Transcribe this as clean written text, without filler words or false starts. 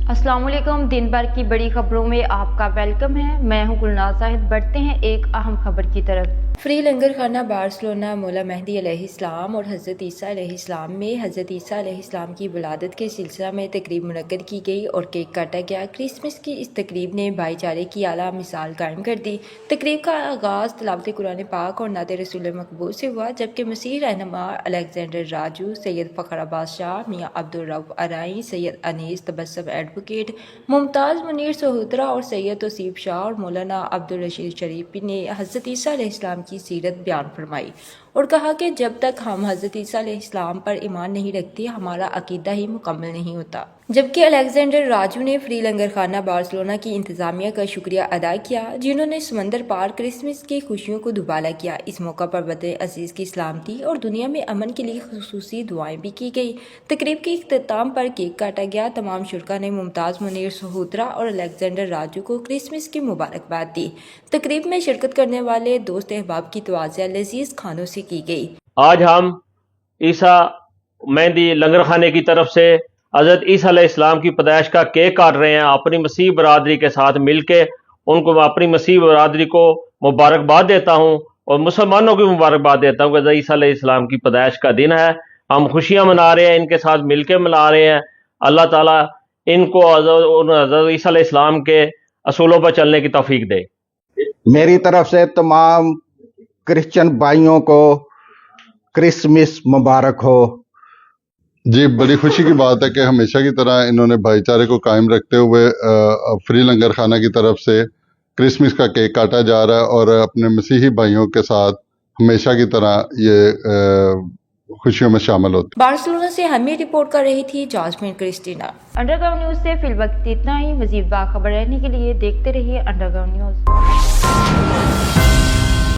अस्सलाम वालेकुम। दिन भर की बड़ी खबरों में आपका वेलकम है। मैं हूं गुलनाज साहिद। बढ़ते हैं एक अहम खबर की तरफ। फ्री लंगर खाना बार्सिलोना मौला मेहदी अलैहिस्सलाम और हज़रत ईसा अलैहिस्सलाम में हज़रत ईसा अलैहिस्सलाम की विलादत के सिलसिला में तकरीब मुनक्कद की गई और केक काटा गया। क्रिसमस की इस तकरीब ने भाईचारे की आला मिसाल कायम कर दी। तकरीब का आगाज़ तिलावत कुरान पाक और नात रसूल मकबूल से हुआ, जबकि मसीह रहनुमा अलेक्जेंडर राजू, सैयद फ़खर अब्बास शाह, मियाँ अब्दुल रऊफ़ अराई, सैयद अनीस तबस्सुम एडवोकेट, मुमताज़ मुनीर सोहतरा और सैयद तौसीफ शाह और मौलाना अब्दुल रशीद शरीफ ने हज़रत ईसा अलैहिस्सलाम की सीरत बयान फरमाई और कहा कि जब तक हम हज़रत ईसा अलैहिस्सलाम पर ईमान नहीं रखते, हमारा अकीदा ही मुकम्मल नहीं होता। जबकि अलेक्जेंडर राजू ने फ्री लंगर खाना बार्सिलोना की इंतज़ामिया का शुक्रिया अदा किया, जिन्होंने समंदर पार क्रिसमस की खुशियों को दुबाला किया। इस मौका पर वतन अजीज़ की सलामती और दुनिया में अमन के लिए खुसूसी दुआएं भी की गई। तकरीब के इख्तिताम पर केक काटा गया। तमाम शुरका ने मुमताज़ मुनीर सोहतरा और अलेक्जेंडर राजू को क्रिसमस की मुबारकबाद दी। तकरीब में शिरकत करने वाले दोस्त अहबाब की तवाज़िया लजीज खानों से की गई। आज हम ईसा मेहदी लंगर खाने की तरफ से हज़रत ईसा अलैहिस्सलाम की पैदाइश का केक काट रहे हैं। अपनी मसीह बरादरी के साथ मिलके उनको अपनी मसीह बरादरी को मुबारकबाद देता हूँ और मुसलमानों की मुबारकबाद देता हूँ कि हज़रत ईसा अलैहिस्सलाम की पैदाइश का दिन है। हम खुशियाँ मना रहे हैं, इनके साथ मिलके मना रहे हैं। अल्लाह ताला इनको हज़रत ईसा अलैहिस्सलाम के असूलों पर चलने की तौफीक दे। मेरी तरफ से तमाम क्रिश्चियन भाइयों को क्रिसमस मुबारक हो। जी, बड़ी खुशी की बात है कि हमेशा की तरह इन्होंने भाईचारे को कायम रखते हुए फ्री लंगर खाना की तरफ से क्रिसमस का केक काटा जा रहा है और अपने मसीही भाइयों के साथ हमेशा की तरह ये खुशियों में शामिल होते। बार्सिलोना से हमें रिपोर्ट कर रही थी जास्मिन क्रिस्टीना। अंडरग्राउंड न्यूज से फिल वक्त इतना ही। मजीद बाखबर रहने के लिए देखते रहिए अंडरग्राउंड न्यूज।